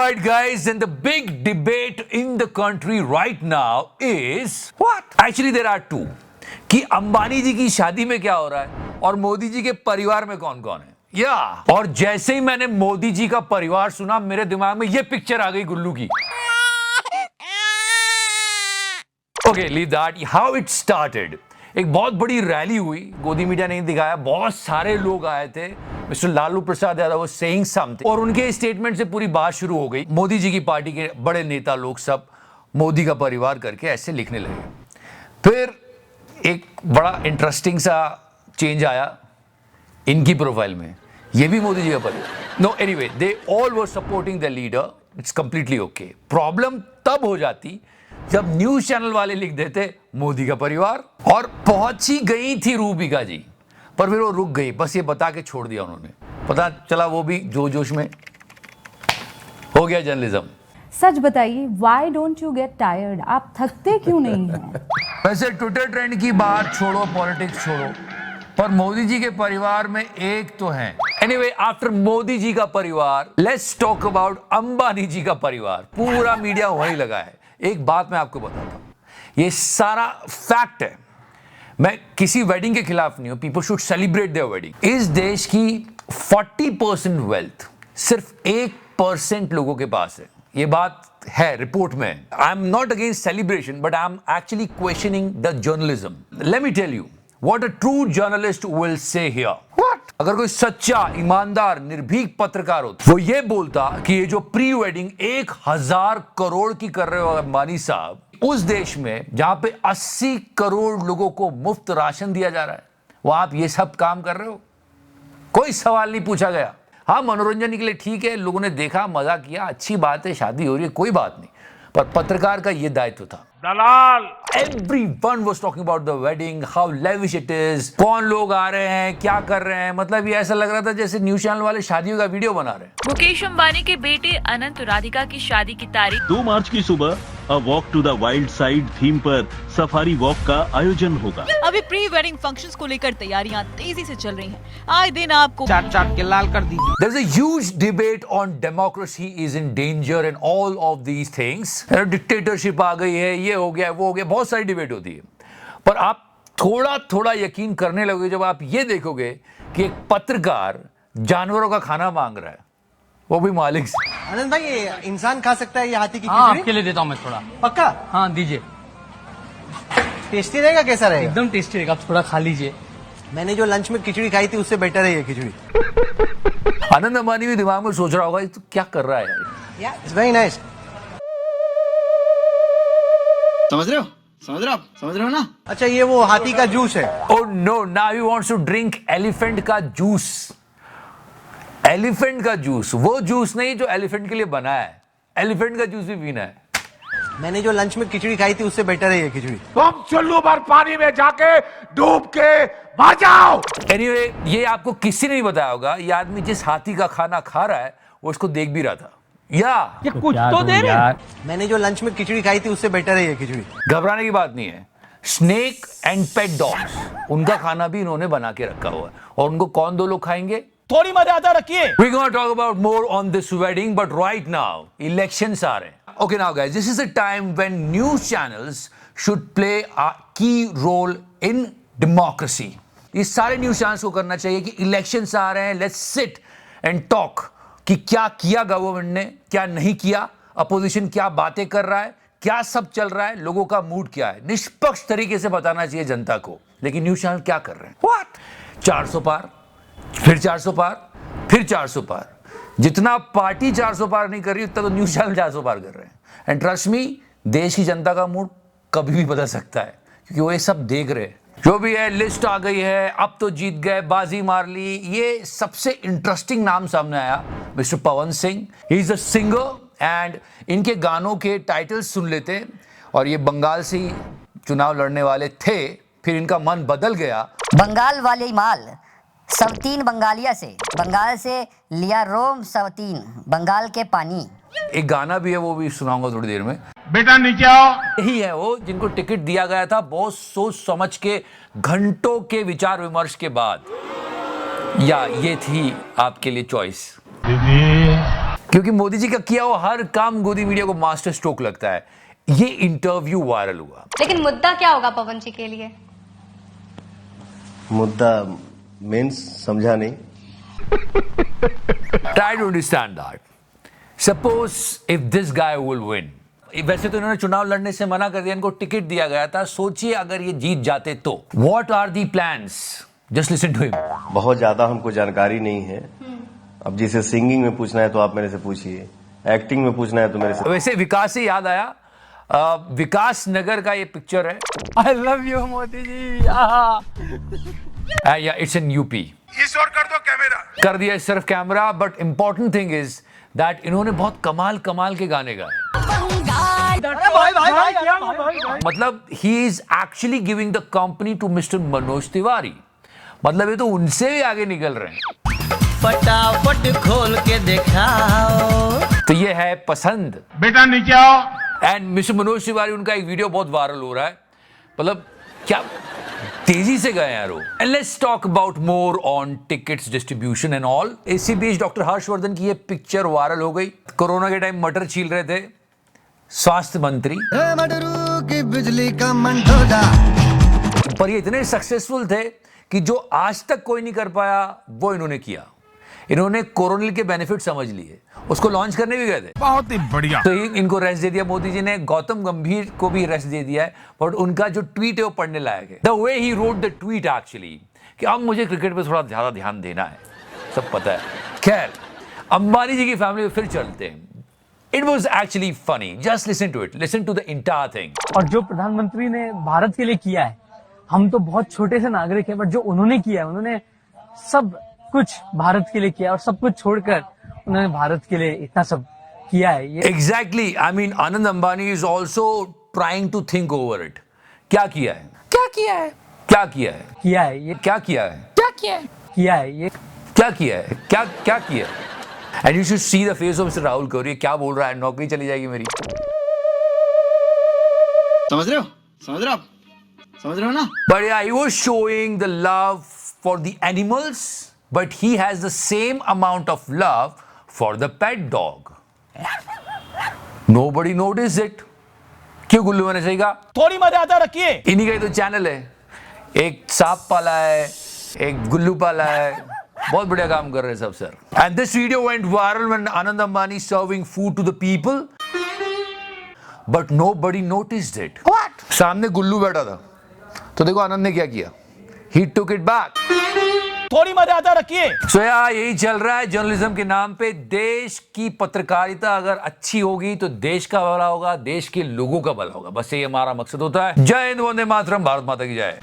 Alright guys, and the big debate in the country right now is what? Actually there are two. कि अंबानी जी की शादी में क्या हो रहा है और मोदी जी के परिवार में कौन कौन है। और जैसे ही मैंने मोदी जी का परिवार सुना मेरे दिमाग में ये पिक्चर आ गई गुल्लू की। Okay, leave that. How it started. एक बहुत बड़ी रैली हुई, गोदी मीडिया नहीं दिखाया, बहुत सारे लोग आए थे। Mister Lalu Prasad Yadav was saying something और उनके स्टेटमेंट से पूरी बात शुरू हो गई। मोदी जी की पार्टी के बड़े नेता लोग सब मोदी का परिवार करके ऐसे लिखने लगे। फिर एक बड़ा इंटरेस्टिंग सा चेंज आया इनकी प्रोफाइल में, ये भी मोदी जी का परिवार। No anyway, they all were supporting the leader, it's completely okay. Problem तब हो जाती जब न्यूज चैनल वाले लिख देते मोदी का परिवार, और पहुंची गई थी रूबिका जी, पर फिर वो रुक गई, बस ये बता के छोड़ दिया उन्होंने। पता चला वो भी जोश में हो गया जर्नलिज्म। सच बताइए, why don't you get tired? आप थकते क्यों नहीं हैं? वैसे ट्विटर ट्रेंड की बात छोड़ो, पॉलिटिक्स छोड़ो, पर मोदी जी के परिवार में एक तो है। एनीवे, आफ्टर मोदी जी का परिवार, लेट्स टॉक अबाउट अंबानी जी का परिवार। पूरा मीडिया वहीं लगा है। एक बात मैं आपको बताता हूं, ये सारा फैक्ट है। मैं किसी वेडिंग के खिलाफ नहीं हूं, people should celebrate their wedding. इस देश की 40% वेल्थ सिर्फ 1% लोगों के पास है। ये बात है, रिपोर्ट में। I am not against celebration, but I am actually questioning the journalism. Let me tell you what a true journalist will say here. What? अगर कोई सच्चा, ईमानदार, निर्भीक पत्रकार होता, वो ये बोलता कि ये जो प्री वेडिंग 1000 करोड़ की कर रहे हो अंबानी साहब, उस देश में जहां पे 80 करोड़ लोगों को मुफ्त राशन दिया जा रहा है, वो आप ये सब काम कर रहे हो, कोई सवाल नहीं पूछा गया। हाँ, मनोरंजन के लिए ठीक है, लोगों ने देखा, मजा किया, अच्छी बात है, शादी हो रही है, कोई बात नहीं, पर पत्रकार का ये दायित्व था। दलाल! Everyone was talking about the wedding, how lavish it is, कौन लोग आ रहे हैं, क्या कर रहे हैं, मतलब ये ऐसा लग रहा था जैसे न्यूज चैनल वाले शादियों का वीडियो बना रहे हैं। मुकेश अंबानी के बेटे अनंत राधिका की शादी की तारीख 2 मार्च की सुबह a walk to the wild side theme पर सफारी वॉक का आयोजन होगा। अभी प्री वेडिंग फंक्शंस को लेकर तैयारियां तेजी से चल रही हैं। आए दिन आपको चाट के लाल कर दीजिए। There's a huge debate on democracy is in danger and all of these things. Dictatorship आ गई है, ये हो गया, वो हो गया, बहुत सारी डिबेट होती है। पर आप थोड़ा थोड़ा यकीन करने लगोगे जब आप ये देखोगे कि एक पत्रकार जानवरों का खाना मांग रहा है, वो भी मालिक से। आनंद भाई, ये इंसान खा सकता है ये हाथी की हाँ, खिचड़ी? आपके लिए देता हूँ मैं थोड़ा। पक्का? हाँ दीजिए, टेस्टी रहेगा? कैसा रहेगा? एकदम टेस्टी रहेगा, आप थोड़ा खा लीजिए। मैंने जो लंच में खिचड़ी खाई थी उससे बेटर है ये खिचड़ी। आनंद अंबानी भी दिमाग में सोच रहा होगा, तो क्या कर रहा है यार। It's very nice. समझ रहे हो? समझ रहे हो ना? अच्छा, ये वो हाथी का जूस है। Oh no, now he wants to drink elephant का जूस। एलिफेंट का जूस, वो जूस नहीं जो एलिफेंट के लिए बना है। एलिफेंट का जूस भी पीना है। मैंने जो लंच में खिचड़ी खाई थी उससे बेटर है ये खिचड़ी। तुम चुल्लू भर पानी में जाके डूब के मर जाओ। एनीवे, ये आपको किसी ने नहीं बताया होगा, ये आदमी जिस हाथी का खाना खा रहा है वो इसको देख भी रहा था। ये कुछ तो दे रहे। मैंने जो लंच में खिचड़ी खाई थी उससे बेटर है ये खिचड़ी। घबराने की बात नहीं है। स्नेक एंड पेट डॉग्स, उनका खाना भी इन्होंने बना के रखा हुआ है, और उनको कौन 2 लोग खाएंगे? थोड़ी मर्यादा रखिए। We're going to talk about more on this wedding, but right now, elections are in. Okay, now guys, this is a time when news channels should play a key role in democracy. इस सारे news channels को करना चाहिए कि elections आ रहे हैं, let's sit and talk कि क्या किया गवर्नमेंट ने, क्या नहीं किया, अपोजिशन क्या बातें कर रहा है, क्या सब चल रहा है, लोगों का मूड क्या है, निष्पक्ष तरीके से बताना चाहिए जनता को। लेकिन न्यूज चैनल क्या कर रहे हैं? What? 400 पार, फिर 400 पार, फिर 400 पार। जितना पार्टी 400 पार नहीं कर रही, उतना तो न्यूज चैनल 400 पार कर रहे हैं। एंड ट्रस्ट मी, देश की जनता का मूड कभी भी बदल सकता है, क्योंकि वो ये सब देख रहे हैं। जो भी है, लिस्ट आ गई है, अब तो जीत गए, बाजी मार ली। ये सबसे इंटरेस्टिंग नाम सामने आया, mister Pawan Singh. He is a singer and इनके गानों के टाइटल्स सुन लेते हैं। और ये बंगाल से ही चुनाव लड़ने वाले थे, फिर इनका मन बदल गया। बंगाल वाले माल सवतीन बंगालिया से, बंगाल से लिया रोम सवतीन, बंगाल के पानी। एक गाना भी है, वो भी सुनाऊंगा थोड़ी देर में। बेटा नीचे आओ। यही है वो जिनको टिकट दिया गया था, बहुत सोच समझ के, घंटों के विचार विमर्श के बाद, या ये थी आपके लिए चॉइस। दीदी क्योंकि मोदी जी का किया हुआ हर काम गोदी मीडिया को मास्टर स्ट्रोक लगता है। ये इंटरव्यू वायरल हुआ। लेकिन मुद्दा क्या होगा पवन जी के लिए? मुद्दा मीन्स समझा नहीं। Try to understand that. Suppose if this guy will win. वैसे तो इन्होंने चुनाव लड़ने से मना कर दिया, इनको टिकट दिया गया था। सोचिए अगर ये जीत जाते तो What are the plans? Just listen to him. बहुत ज्यादा हमको जानकारी नहीं है। अब जिसे सिंगिंग में पूछना है तो आप मेरे से पूछिए, एक्टिंग में पूछना है तो मेरे से। वैसे विकास से याद आया, विकास नगर का ये पिक्चर है। I love you Modi ji. या इट्स इन यूपी। इस और कर दो कैमरा। कर दिया सिर्फ camera, but important thing is that इन्होंने बहुत कमाल कमाल के गाने गाए। मतलब ही is actually giving the company to mister Manoj Tiwari. मतलब ये तो उनसे भी आगे निकल रहे हैं। फटाफट खोल के दिखाओ। तो ये है पसंद। बेटा नीचे आओ। एंड मिस्टर मनोज तिवारी, उनका एक वीडियो बहुत वायरल हो रहा है। मतलब क्या तेजी से गए यार वो। And let's talk about more on tickets distribution and all. इसी बीच डॉक्टर हर्षवर्धन की ये पिक्चर वायरल हो गई। कोरोना के टाइम मटर छील रहे थे स्वास्थ्य मंत्री, की बिजली का मंडोला। पर ये इतने सक्सेसफुल थे कि जो आज तक कोई नहीं कर पाया वो इन्होंने किया। इन्होंने कोरोनिल के बेनिफिट समझ लिए, उसको लॉन्च करने भी गए थे। बहुत ही बढ़िया। तो इनको रेस्ट दे दिया मोदी जी ने। गौतम गंभीर को भी रेस्ट दे दिया है, बट उनका जो ट्वीट है वो पढ़ने लायक है। The way he wrote the tweet actually, कि अब मुझे क्रिकेट पे थोड़ा ज्यादा ध्यान देना है, सब पता है। खैर, अंबानी जी की फैमिली में फिर चलते हैं। It was actually funny. Just listen to it, listen to the entire thing. और जो प्रधानमंत्री ने भारत के लिए किया है, हम तो बहुत छोटे से नागरिक हैं, बट जो उन्होंने किया है, उन्होंने सब कुछ भारत के लिए किया और सब कुछ छोड़कर उन्होंने भारत के लिए इतना सब किया है। ये exactly, I mean Anand Ambani is also trying to think over it. क्या किया है, क्या किया है, क्या किया है, किया है, ये क्या किया है, क्या किया है, किया है, ये क्या किया है, क्या क्या किया है। And you should see the face of mister Rahul Gauri. क्या बोल रहा है, नौकरी चली जाएगी मेरी। समझ रहे हो, समझ रहे हो आप, समझ रहे हो ना? But yeah, he was showing the love for the animals, but he has the same amount of love for the pet dog. Nobody noticed it. क्यों गुल्लू, मैंने सही कहा? थोड़ी मर्यादा रखिए। इन्हीं का ही तो चैनल है। एक सांप पाला है, एक गुल्लू पाला है। बहुत बढ़िया काम कर रहे हैं सब sir. And this video went viral when Anand Ambani serving food to the people, but nobody noticed it. What? सामने गुल्लू बैठा था, तो देखो आनंद ने क्या किया, he took it back. थोड़ी मर्यादा रखिए। So यार, यही चल रहा है जर्नलिज्म के नाम पे। देश की पत्रकारिता अगर अच्छी होगी तो देश का भला होगा, देश के लोगों का भला होगा। बस ये हमारा मकसद होता है। जय हिंद, वंदे मातरम, भारत माता की जय।